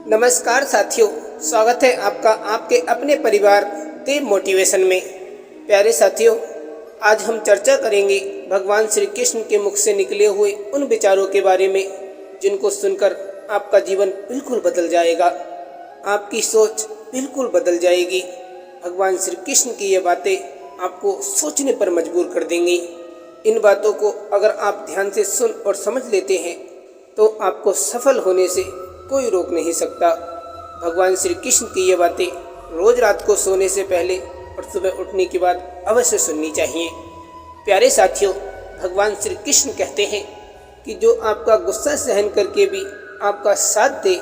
नमस्कार साथियों, स्वागत है आपका आपके अपने परिवार देव मोटिवेशन में। प्यारे साथियों, आज हम चर्चा करेंगे भगवान श्री कृष्ण के मुख से निकले हुए उन विचारों के बारे में जिनको सुनकर आपका जीवन बिल्कुल बदल जाएगा, आपकी सोच बिल्कुल बदल जाएगी। भगवान श्री कृष्ण की ये बातें आपको सोचने पर मजबूर कर देंगी। इन बातों को अगर आप ध्यान से सुन और समझ लेते हैं तो आपको सफल होने से कोई रोक नहीं सकता। भगवान श्री कृष्ण की ये बातें रोज रात को सोने से पहले और सुबह उठने के बाद अवश्य सुननी चाहिए। प्यारे साथियों, भगवान श्री कृष्ण कहते हैं कि जो आपका गुस्सा सहन करके भी आपका साथ दे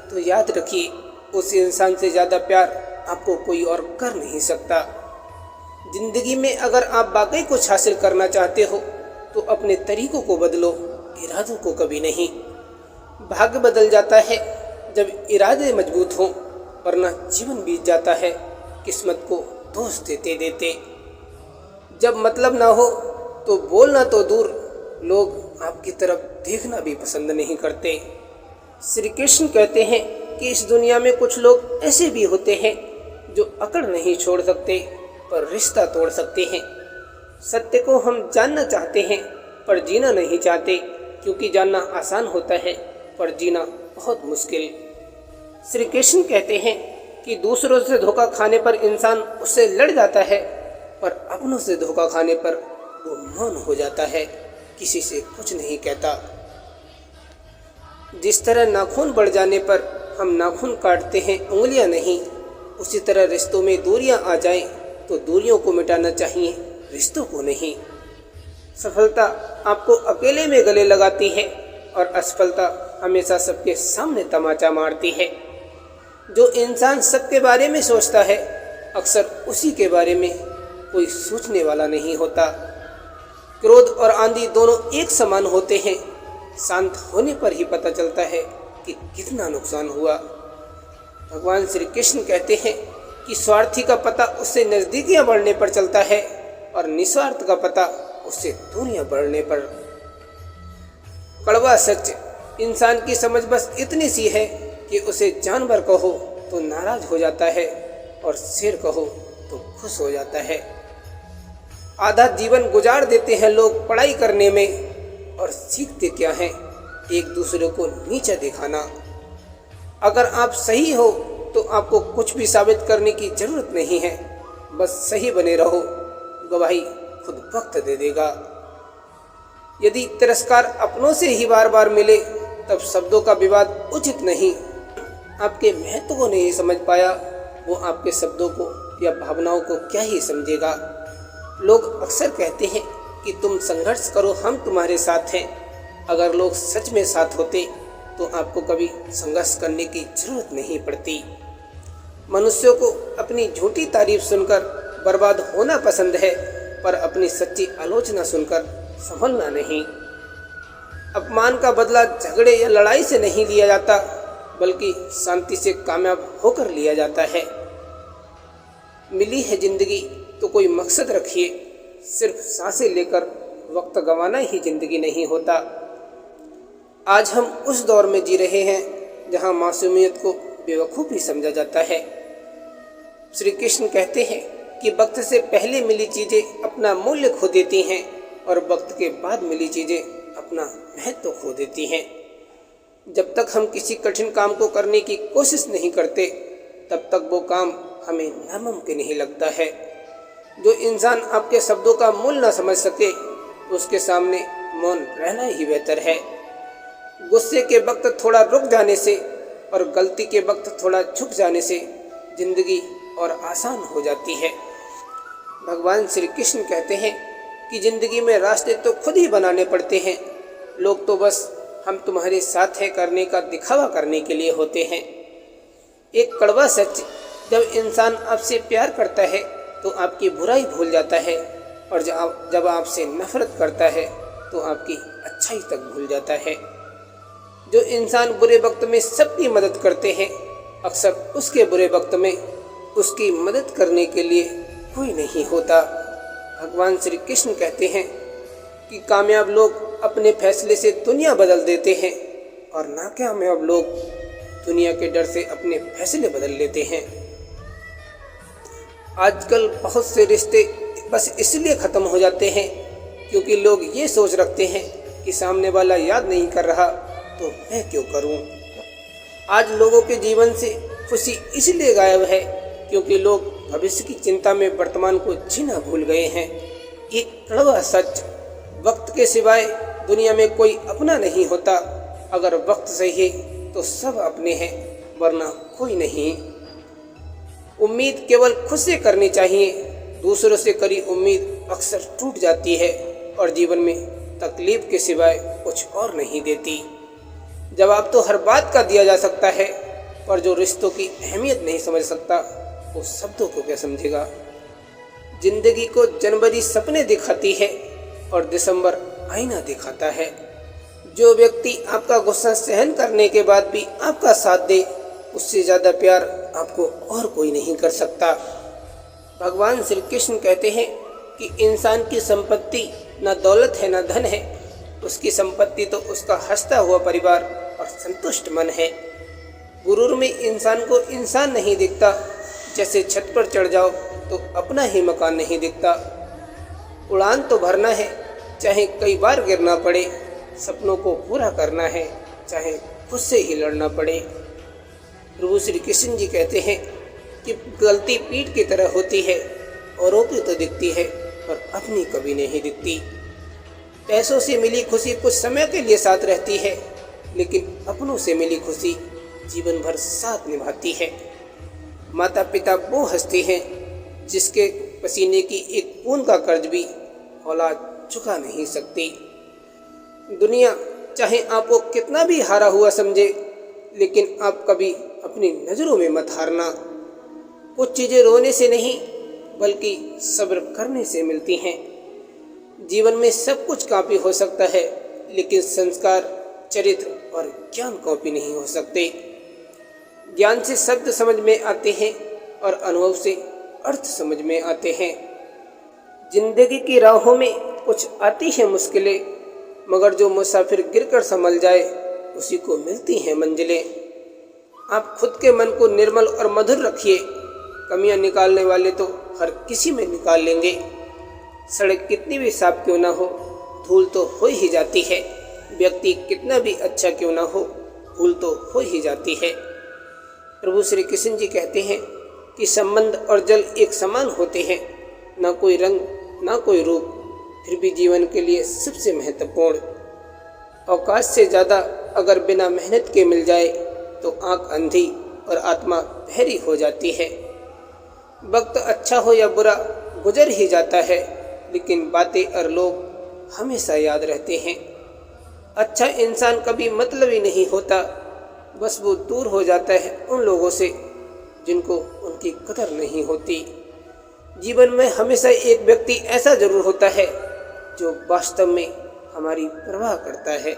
तो याद रखिए, उस इंसान से ज़्यादा प्यार आपको कोई और कर नहीं सकता। जिंदगी में अगर आप वाकई कुछ हासिल करना चाहते हो तो अपने तरीकों को बदलो, इरादों को कभी नहीं। भाग्य बदल जाता है जब इरादे मजबूत हों, वरना जीवन बीत जाता है किस्मत को दोष देते देते। जब मतलब ना हो तो बोलना तो दूर, लोग आपकी तरफ देखना भी पसंद नहीं करते। श्री कृष्ण कहते हैं कि इस दुनिया में कुछ लोग ऐसे भी होते हैं जो अकड़ नहीं छोड़ सकते पर रिश्ता तोड़ सकते हैं। सत्य को हम जानना चाहते हैं पर जीना नहीं चाहते, क्योंकि जानना आसान होता है पर जीना बहुत मुश्किल। श्री कृष्ण कहते हैं कि दूसरों से धोखा खाने पर इंसान उससे लड़ जाता है, पर अपनों से धोखा खाने पर वो मौन हो जाता है, किसी से कुछ नहीं कहता। जिस तरह नाखून बढ़ जाने पर हम नाखून काटते हैं, उंगलियां नहीं, उसी तरह रिश्तों में दूरियां आ जाएं तो दूरियों को मिटाना चाहिए, रिश्तों को नहीं। सफलता आपको अकेले में गले लगाती है और असफलता हमेशा सबके सामने तमाचा मारती है। जो इंसान सबके बारे में सोचता है, अक्सर उसी के बारे में कोई सोचने वाला नहीं होता। क्रोध और आंधी दोनों एक समान होते हैं, शांत होने पर ही पता चलता है कि कितना नुकसान हुआ। भगवान श्री कृष्ण कहते हैं कि स्वार्थी का पता उससे नज़दीकियां बढ़ने पर चलता है और निस्वार्थ का पता उससे दूरियां बढ़ने पर। कड़वा सच, इंसान की समझ बस इतनी सी है कि उसे जानवर कहो तो नाराज हो जाता है और शेर कहो तो खुश हो जाता है। आधा जीवन गुजार देते हैं लोग पढ़ाई करने में, और सीखते क्या हैं? एक दूसरे को नीचा दिखाना। अगर आप सही हो तो आपको कुछ भी साबित करने की जरूरत नहीं है, बस सही बने रहो, गवाही खुद वक्त दे देगा। यदि तिरस्कार अपनों से ही बार बार मिले तब शब्दों का विवाद उचित नहीं। आपके महत्व को नहीं समझ पाया, वो आपके शब्दों को या भावनाओं को क्या ही समझेगा। लोग अक्सर कहते हैं कि तुम संघर्ष करो, हम तुम्हारे साथ हैं। अगर लोग सच में साथ होते तो आपको कभी संघर्ष करने की जरूरत नहीं पड़ती। मनुष्यों को अपनी झूठी तारीफ सुनकर बर्बाद होना पसंद है, पर अपनी सच्ची आलोचना सुनकर संभलना नहीं। अपमान का बदला झगड़े या लड़ाई से नहीं लिया जाता, बल्कि शांति से कामयाब होकर लिया जाता है। मिली है जिंदगी तो कोई मकसद रखिए, सिर्फ सांसें लेकर वक्त गंवाना ही जिंदगी नहीं होता। आज हम उस दौर में जी रहे हैं जहां मासूमियत को बेवकूफ़ी समझा जाता है। श्री कृष्ण कहते हैं कि वक्त से पहले मिली चीज़ें अपना मूल्य खो देती हैं और वक्त के बाद मिली चीज़ें अपना महत्व खो देती हैं। जब तक हम किसी कठिन काम को करने की कोशिश नहीं करते, तब तक वो काम हमें नामुमकिन ही लगता है। जो इंसान आपके शब्दों का मूल्य न समझ सके, उसके सामने मौन रहना ही बेहतर है। गुस्से के वक्त थोड़ा रुक जाने से और गलती के वक्त थोड़ा झुक जाने से जिंदगी और आसान हो जाती है। भगवान श्री कृष्ण कहते हैं कि जिंदगी में रास्ते तो खुद ही बनाने पड़ते हैं, लोग तो बस हम तुम्हारे साथ है करने का दिखावा करने के लिए होते हैं। एक कड़वा सच, जब इंसान आपसे प्यार करता है तो आपकी बुराई भूल जाता है, और जब आपसे नफरत करता है तो आपकी अच्छाई तक भूल जाता है। जो इंसान बुरे वक्त में सबकी मदद करते हैं, अक्सर उसके बुरे वक्त में उसकी मदद करने के लिए कोई नहीं होता। भगवान श्री कृष्ण कहते हैं कि कामयाब लोग अपने फैसले से दुनिया बदल देते हैं और नाकामयाब लोग दुनिया के डर से अपने फैसले बदल लेते हैं। आजकल बहुत से रिश्ते बस इसलिए ख़त्म हो जाते हैं क्योंकि लोग ये सोच रखते हैं कि सामने वाला याद नहीं कर रहा तो मैं क्यों करूं। आज लोगों के जीवन से खुशी इसलिए गायब है क्योंकि लोग भविष्य की चिंता में वर्तमान को जीना भूल गए हैं। एक कड़वा सच, वक्त के सिवाय दुनिया में कोई अपना नहीं होता। अगर वक्त सही है तो सब अपने हैं, वरना कोई नहीं। उम्मीद केवल खुद से करनी चाहिए। दूसरों से करी उम्मीद अक्सर टूट जाती है और जीवन में तकलीफ के सिवाय कुछ और नहीं देती। जवाब तो हर बात का दिया जा सकता है, पर जो रिश्तों की अहमियत नहीं समझ सकता वो शब्दों को क्या समझेगा। जिंदगी को जनवरी सपने दिखाती है और दिसंबर आईना दिखाता है। जो व्यक्ति आपका गुस्सा सहन करने के बाद भी आपका साथ दे, उससे ज़्यादा प्यार आपको और कोई नहीं कर सकता। भगवान श्री कृष्ण कहते हैं कि इंसान की संपत्ति न दौलत है न धन है, उसकी संपत्ति तो उसका हंसता हुआ परिवार और संतुष्ट मन है। गुरूर में इंसान को इंसान नहीं दिखता। जैसे छत पर चढ़ जाओ तो अपना ही मकान नहीं दिखता। उड़ान तो भरना है, चाहे कई बार गिरना पड़े। सपनों को पूरा करना है, चाहे खुद से ही लड़ना पड़े। प्रभु श्री कृष्ण जी कहते हैं कि गलती पीठ की तरह होती है, औरों की तो दिखती है पर अपनी कभी नहीं दिखती। पैसों से मिली खुशी कुछ समय के लिए साथ रहती है, लेकिन अपनों से मिली खुशी जीवन भर साथ निभाती है। माता पिता वो हस्ती हैं जिसके पसीने की एक बूंद का कर्ज भी औलाद चुका नहीं सकती। दुनिया चाहे आपको कितना भी हारा हुआ समझे, लेकिन आप कभी अपनी नज़रों में मत हारना। कुछ चीज़ें रोने से नहीं बल्कि सब्र करने से मिलती हैं। जीवन में सब कुछ कॉपी हो सकता है, लेकिन संस्कार, चरित्र और ज्ञान कॉपी नहीं हो सकते। ज्ञान से शब्द समझ में आते हैं और अनुभव से अर्थ समझ में आते हैं। जिंदगी की राहों में कुछ आती हैं मुश्किलें, मगर जो मुसाफिर गिरकर संभल जाए उसी को मिलती हैं मंजिलें। आप खुद के मन को निर्मल और मधुर रखिए। कमियां निकालने वाले तो हर किसी में निकाल लेंगे। सड़क कितनी भी साफ क्यों ना हो, धूल तो हो ही जाती है। व्यक्ति कितना भी अच्छा क्यों ना हो, भूल तो हो ही जाती है। प्रभु श्री कृष्ण जी कहते हैं कि संबंध और जल एक समान होते हैं, ना कोई रंग ना कोई रूप, फिर भी जीवन के लिए सबसे महत्वपूर्ण। अवकाश से ज़्यादा अगर बिना मेहनत के मिल जाए तो आँख अंधी और आत्मा बहरी हो जाती है। वक्त अच्छा हो या बुरा गुजर ही जाता है, लेकिन बातें और लोग हमेशा याद रहते हैं। अच्छा इंसान कभी मतलबी नहीं होता, बस वो दूर हो जाता है उन लोगों से जिनको उनकी कदर नहीं होती। जीवन में हमेशा एक व्यक्ति ऐसा जरूर होता है जो वास्तव में हमारी परवाह करता है।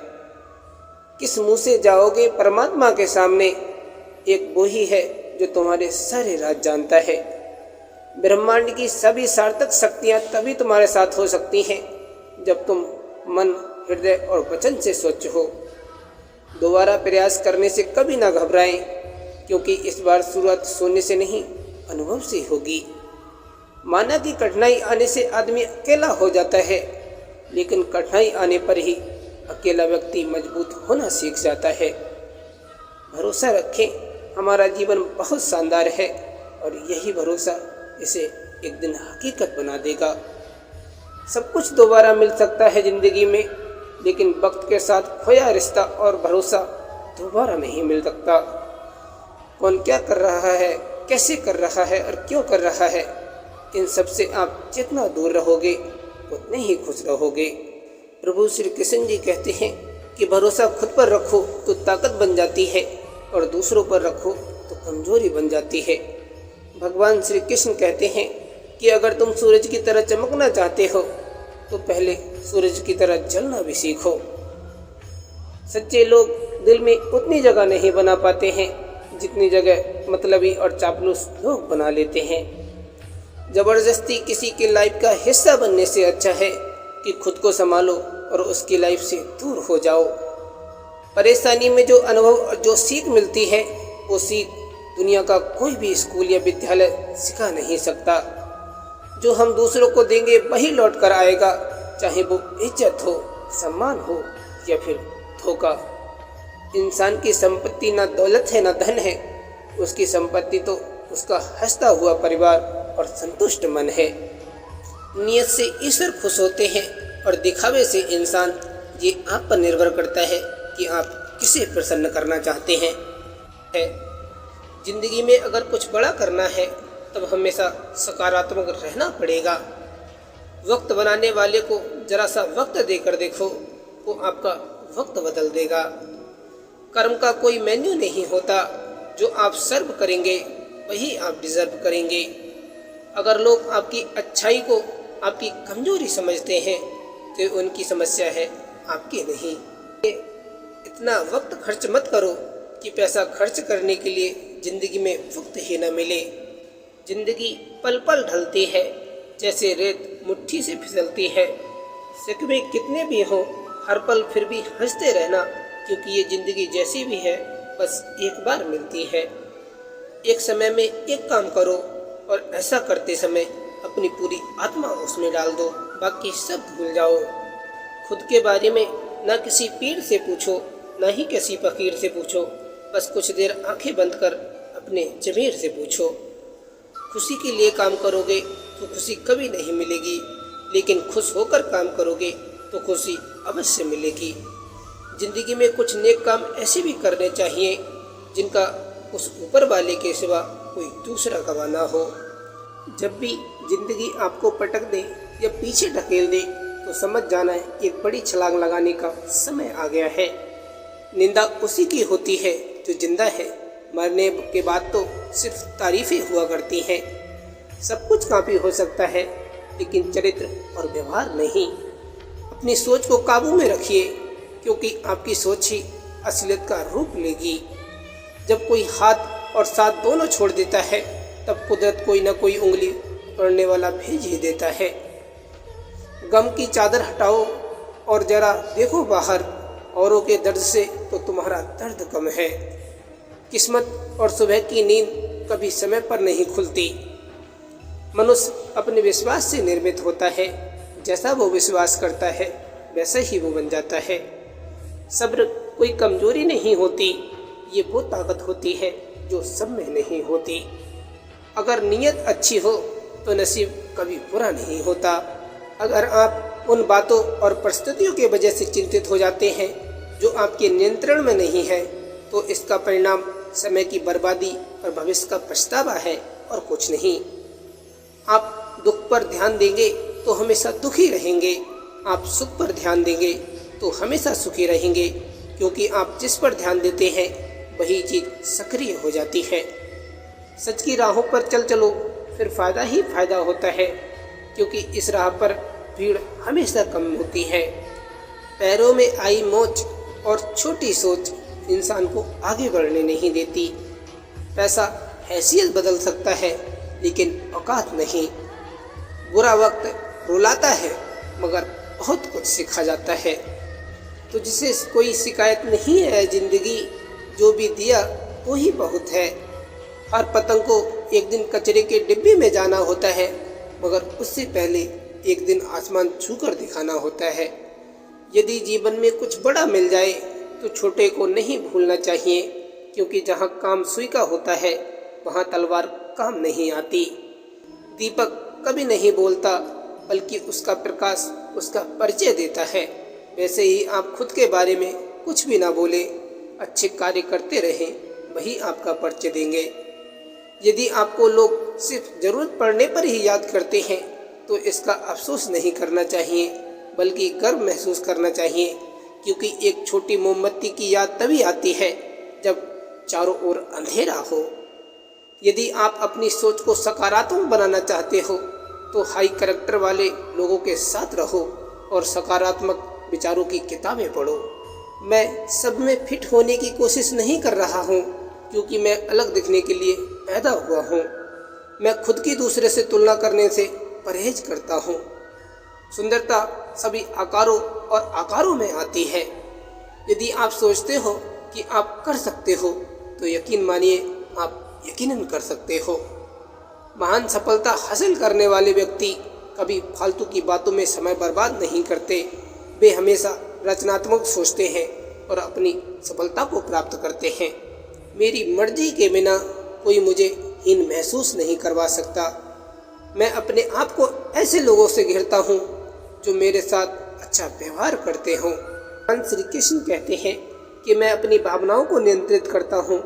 किस मुंह से जाओगे परमात्मा के सामने, एक वो ही है जो तुम्हारे सारे राज जानता है। ब्रह्मांड की सभी सार्थक शक्तियाँ तभी तुम्हारे साथ हो सकती हैं जब तुम मन, हृदय और वचन से स्वच्छ हो। दोबारा प्रयास करने से कभी ना घबराएं, क्योंकि इस बार शुरुआत शून्य से नहीं अनुभव से होगी। माना कि कठिनाई आने से आदमी अकेला हो जाता है, लेकिन कठिनाई आने पर ही अकेला व्यक्ति मजबूत होना सीख जाता है। भरोसा रखें, हमारा जीवन बहुत शानदार है और यही भरोसा इसे एक दिन हकीकत बना देगा। सब कुछ दोबारा मिल सकता है जिंदगी में, लेकिन वक्त के साथ खोया रिश्ता और भरोसा दोबारा नहीं मिल सकता। कौन क्या कर रहा है, कैसे कर रहा है और क्यों कर रहा है, इन सब से आप जितना दूर रहोगे उतने ही खुश रहोगे। प्रभु श्री कृष्ण जी कहते हैं कि भरोसा खुद पर रखो तो ताकत बन जाती है और दूसरों पर रखो तो कमजोरी बन जाती है। भगवान श्री कृष्ण कहते हैं कि अगर तुम सूरज की तरह चमकना चाहते हो तो पहले सूरज की तरह जलना भी सीखो। सच्चे लोग दिल में उतनी जगह नहीं बना पाते हैं जितनी जगह मतलबी और चापलूस लोग बना लेते हैं। जबरदस्ती किसी की लाइफ का हिस्सा बनने से अच्छा है कि खुद को संभालो और उसकी लाइफ से दूर हो जाओ। परेशानी में जो अनुभव और जो सीख मिलती है, वो सीख दुनिया का कोई भी स्कूल या विद्यालय सिखा नहीं सकता। जो हम दूसरों को देंगे वही लौट कर आएगा, चाहे वो इज्जत हो, सम्मान हो या फिर धोखा। इंसान की संपत्ति ना दौलत है ना धन है, उसकी संपत्ति तो उसका हंसता हुआ परिवार और संतुष्ट मन है। नियत से ईश्वर खुश होते हैं और दिखावे से इंसान। ये आप पर निर्भर करता है कि आप किसे प्रसन्न करना चाहते हैं। जिंदगी में अगर कुछ बड़ा करना है तब हमेशा सकारात्मक रहना पड़ेगा। वक्त बनाने वाले को जरा सा वक्त देकर देखो, वो आपका वक्त बदल देगा। कर्म का कोई मेन्यू नहीं होता, जो आप सर्व करेंगे वही आप डिजर्व करेंगे। अगर लोग आपकी अच्छाई को आपकी कमजोरी समझते हैं तो उनकी समस्या है, आपकी नहीं। इतना वक्त खर्च मत करो कि पैसा खर्च करने के लिए जिंदगी में वक्त ही न मिले। जिंदगी पल पल ढलती है, जैसे रेत मुट्ठी से फिसलती है। शिकवे कितने भी हों, हर पल फिर भी हंसते रहना, क्योंकि ये जिंदगी जैसी भी है बस एक बार मिलती है। एक समय में एक काम करो और ऐसा करते समय अपनी पूरी आत्मा उसमें डाल दो, बाकी सब भूल जाओ। खुद के बारे में ना किसी पीर से पूछो, ना ही किसी फकीर से पूछो, बस कुछ देर आंखें बंद कर अपने ज़मीर से पूछो। खुशी के लिए काम करोगे तो खुशी कभी नहीं मिलेगी, लेकिन खुश होकर काम करोगे तो खुशी अवश्य मिलेगी। जिंदगी में कुछ नेक काम ऐसे भी करने चाहिए जिनका उस ऊपर वाले के सिवा कोई दूसरा गवाह ना हो। जब भी जिंदगी आपको पटक दे या पीछे ढकेल दे तो समझ जाना है एक बड़ी छलांग लगाने का समय आ गया है। निंदा उसी की होती है जो जिंदा है, मरने के बाद तो सिर्फ तारीफें हुआ करती हैं। सब कुछ काफ़ी हो सकता है, लेकिन चरित्र और व्यवहार नहीं। अपनी सोच को काबू में रखिए, क्योंकि आपकी सोच ही असलियत का रूप लेगी। जब कोई हाथ और साथ दोनों छोड़ देता है, तब कुदरत कोई न कोई उंगली पकड़ने वाला भेज ही देता है। गम की चादर हटाओ और जरा देखो बाहर, औरों के दर्द से तो तुम्हारा दर्द कम है। किस्मत और सुबह की नींद कभी समय पर नहीं खुलती। मनुष्य अपने विश्वास से निर्मित होता है, जैसा वो विश्वास करता है वैसा ही वो बन जाता है। सब्र कोई कमजोरी नहीं होती, ये वो ताकत होती है जो सब में नहीं होती। अगर नीयत अच्छी हो तो नसीब कभी बुरा नहीं होता। अगर आप उन बातों और परिस्थितियों के वजह से चिंतित हो जाते हैं जो आपके नियंत्रण में नहीं है, तो इसका परिणाम समय की बर्बादी और भविष्य का पछतावा है और कुछ नहीं। आप दुख पर ध्यान देंगे तो हमेशा दुखी रहेंगे, आप सुख पर ध्यान देंगे तो हमेशा सुखी रहेंगे, क्योंकि आप जिस पर ध्यान देते हैं वही चीज़ सक्रिय हो जाती है। सच की राहों पर चल चलो, फिर फायदा ही फायदा होता है, क्योंकि इस राह पर भीड़ हमेशा कम होती है। पैरों में आई मोच और छोटी सोच इंसान को आगे बढ़ने नहीं देती। पैसा हैसियत बदल सकता है, लेकिन औकात नहीं। बुरा वक्त रुलाता है, मगर बहुत कुछ सिखा जाता है। तो जिसे कोई शिकायत नहीं है जिंदगी, जो भी दिया वो ही बहुत है। हर पतंग को एक दिन कचरे के डिब्बे में जाना होता है, मगर उससे पहले एक दिन आसमान छूकर दिखाना होता है। यदि जीवन में कुछ बड़ा मिल जाए तो छोटे को नहीं भूलना चाहिए, क्योंकि जहाँ काम सुई का होता है वहाँ तलवार काम नहीं आती। दीपक कभी नहीं बोलता, बल्कि उसका प्रकाश उसका परिचय देता है। वैसे ही आप खुद के बारे में कुछ भी ना बोले, अच्छे कार्य करते रहें, वही आपका परिचय देंगे। यदि आपको लोग सिर्फ ज़रूरत पड़ने पर ही याद करते हैं तो इसका अफसोस नहीं करना चाहिए, बल्कि गर्व महसूस करना चाहिए, क्योंकि एक छोटी मोमबत्ती की याद तभी आती है जब चारों ओर अंधेरा हो। यदि आप अपनी सोच को सकारात्मक बनाना चाहते हो तो हाई कैरेक्टर वाले लोगों के साथ रहो और सकारात्मक विचारों की किताबें पढ़ो। मैं सब में फिट होने की कोशिश नहीं कर रहा हूँ, क्योंकि मैं अलग दिखने के लिए पैदा हुआ हूँ। मैं खुद की दूसरे से तुलना करने से परहेज करता हूँ। सुंदरता सभी आकारों और आकारों में आती है। यदि आप सोचते हो कि आप कर सकते हो तो यकीन मानिए आप यकीनन कर सकते हो। महान सफलता हासिल करने वाले व्यक्ति कभी फालतू की बातों में समय बर्बाद नहीं करते। वे हमेशा रचनात्मक सोचते हैं और अपनी सफलता को प्राप्त करते हैं। मेरी मर्जी के बिना कोई मुझे हीन महसूस नहीं करवा सकता। मैं अपने आप को ऐसे लोगों से घेरता हूँ जो मेरे साथ अच्छा व्यवहार करते हों। भगवान श्री कृष्ण कहते हैं कि मैं अपनी भावनाओं को नियंत्रित करता हूँ,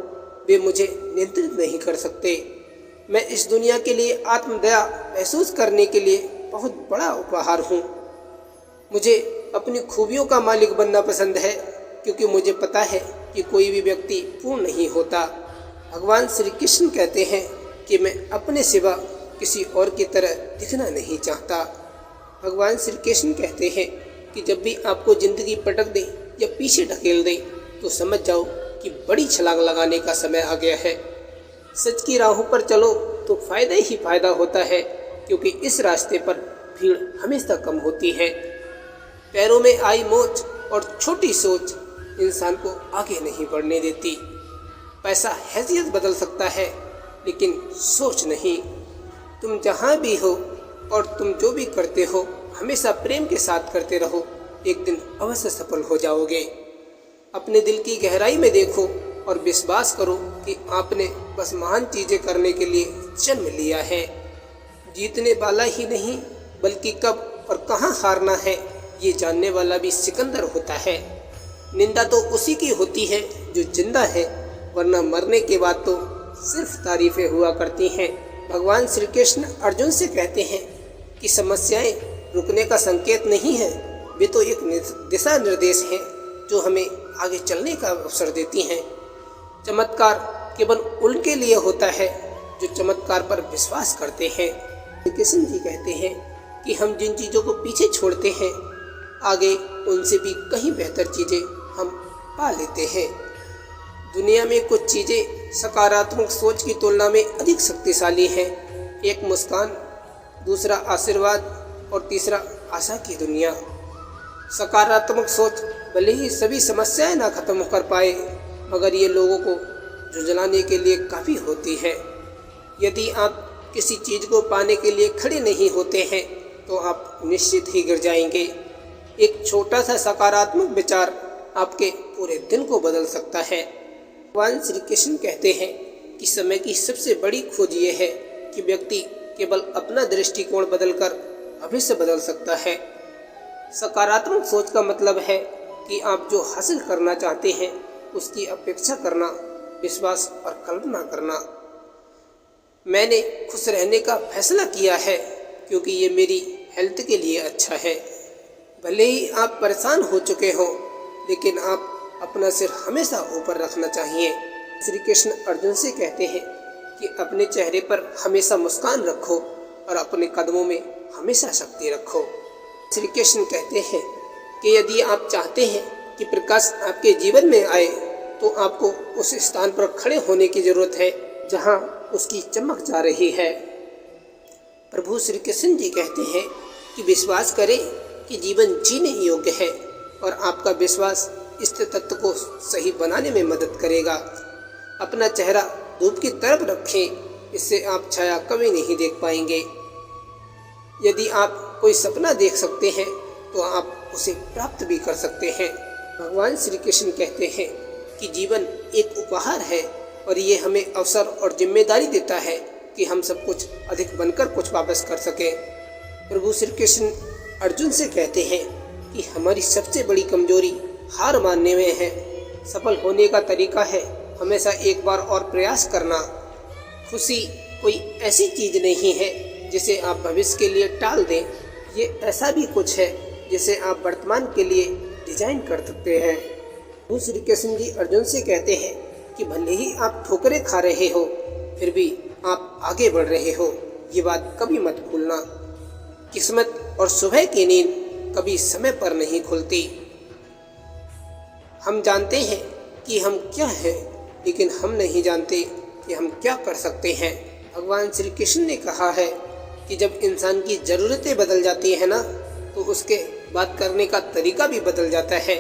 वे मुझे नियंत्रित नहीं कर सकते। मैं इस दुनिया के लिए आत्मदया महसूस करने के लिए बहुत बड़ा उपहार हूँ। मुझे अपनी खूबियों का मालिक बनना पसंद है, क्योंकि मुझे पता है कि कोई भी व्यक्ति पूर्ण नहीं होता। भगवान श्री कृष्ण कहते हैं कि मैं अपने सिवा किसी और की तरह दिखना नहीं चाहता। भगवान श्री कृष्ण कहते हैं कि जब भी आपको जिंदगी पटक दे या पीछे ढकेल दे तो समझ जाओ कि बड़ी छलांग लगाने का समय आ गया है। सच की राहों पर चलो तो फायदा ही फायदा होता है, क्योंकि इस रास्ते पर भीड़ हमेशा कम होती है। पैरों में आई मोच और छोटी सोच इंसान को आगे नहीं बढ़ने देती। पैसा हैसियत बदल सकता है, लेकिन सोच नहीं। तुम जहाँ भी हो और तुम जो भी करते हो हमेशा प्रेम के साथ करते रहो, एक दिन अवश्य सफल हो जाओगे। अपने दिल की गहराई में देखो और विश्वास करो कि आपने बस महान चीजें करने के लिए जन्म लिया है। जीतने वाला ही नहीं बल्कि कब और कहाँ हारना है ये जानने वाला भी सिकंदर होता है। निंदा तो उसी की होती है जो जिंदा है, वरना मरने के बाद तो सिर्फ तारीफें हुआ करती हैं। भगवान श्री कृष्ण अर्जुन से कहते हैं कि समस्याएं रुकने का संकेत नहीं है, वे तो एक दिशा निर्देश हैं जो हमें आगे चलने का अवसर देती हैं। चमत्कार केवल उनके लिए होता है जो चमत्कार पर विश्वास करते हैं। कृष्ण जी कहते हैं कि हम जिन चीज़ों को पीछे छोड़ते हैं आगे उनसे भी कहीं बेहतर चीज़ें हम पा लेते हैं। दुनिया में कुछ चीज़ें सकारात्मक सोच की तुलना में अधिक शक्तिशाली हैं। एक मुस्कान, दूसरा आशीर्वाद और तीसरा आशा की दुनिया। सकारात्मक सोच भले ही सभी समस्याएं ना खत्म कर पाए, मगर ये लोगों को झुंझलाने के लिए काफ़ी होती है। यदि आप किसी चीज़ को पाने के लिए खड़े नहीं होते हैं तो आप निश्चित ही गिर जाएंगे। एक छोटा सा सकारात्मक विचार आपके पूरे दिन को बदल सकता है। भगवान श्री कृष्ण कहते हैं कि समय की सबसे बड़ी खोज ये है कि व्यक्ति केवल अपना दृष्टिकोण बदलकर भविष्य बदल सकता है। सकारात्मक सोच का मतलब है कि आप जो हासिल करना चाहते हैं उसकी अपेक्षा करना, विश्वास और कल्पना करना। मैंने खुश रहने का फैसला किया है क्योंकि ये मेरी हेल्थ के लिए अच्छा है। भले ही आप परेशान हो चुके हो, लेकिन आप अपना सिर हमेशा ऊपर रखना चाहिए। श्री कृष्ण अर्जुन से कहते हैं कि अपने चेहरे पर हमेशा मुस्कान रखो और अपने कदमों में हमेशा शक्ति रखो। श्री कृष्ण कहते हैं कि यदि आप चाहते हैं कि प्रकाश आपके जीवन में आए तो आपको उस स्थान पर खड़े होने की जरूरत है जहां उसकी चमक जा रही है। प्रभु श्री कृष्ण जी कहते हैं कि विश्वास करें कि जीवन जीने योग्य है और आपका विश्वास इस तत्व को सही बनाने में मदद करेगा। अपना चेहरा धूप की तरफ रखें, इससे आप छाया कभी नहीं देख पाएंगे। यदि आप कोई सपना देख सकते हैं तो आप उसे प्राप्त भी कर सकते हैं। भगवान श्री कृष्ण कहते हैं कि जीवन एक उपहार है और ये हमें अवसर और जिम्मेदारी देता है कि हम सब कुछ अधिक बनकर कुछ वापस कर सकें। प्रभु श्री कृष्ण अर्जुन से कहते हैं कि हमारी सबसे बड़ी कमजोरी हार मानने में है। सफल होने का तरीका है हमेशा एक बार और प्रयास करना। खुशी कोई ऐसी चीज नहीं है जिसे आप भविष्य के लिए टाल दें। ये ऐसा भी कुछ है जिसे आप वर्तमान के लिए डिजाइन कर सकते हैं। प्रभु श्री कृष्ण जी अर्जुन से कहते हैं कि भले ही आप ठोकरें खा रहे हो फिर भी आप आगे बढ़ रहे हो, ये बात कभी मत भूलना। किस्मत और सुबह की नींद कभी समय पर नहीं खुलती। हम जानते हैं कि हम क्या हैं, लेकिन हम नहीं जानते कि हम क्या कर सकते हैं। भगवान श्री कृष्ण ने कहा है कि जब इंसान की ज़रूरतें बदल जाती है ना, तो उसके बात करने का तरीका भी बदल जाता है।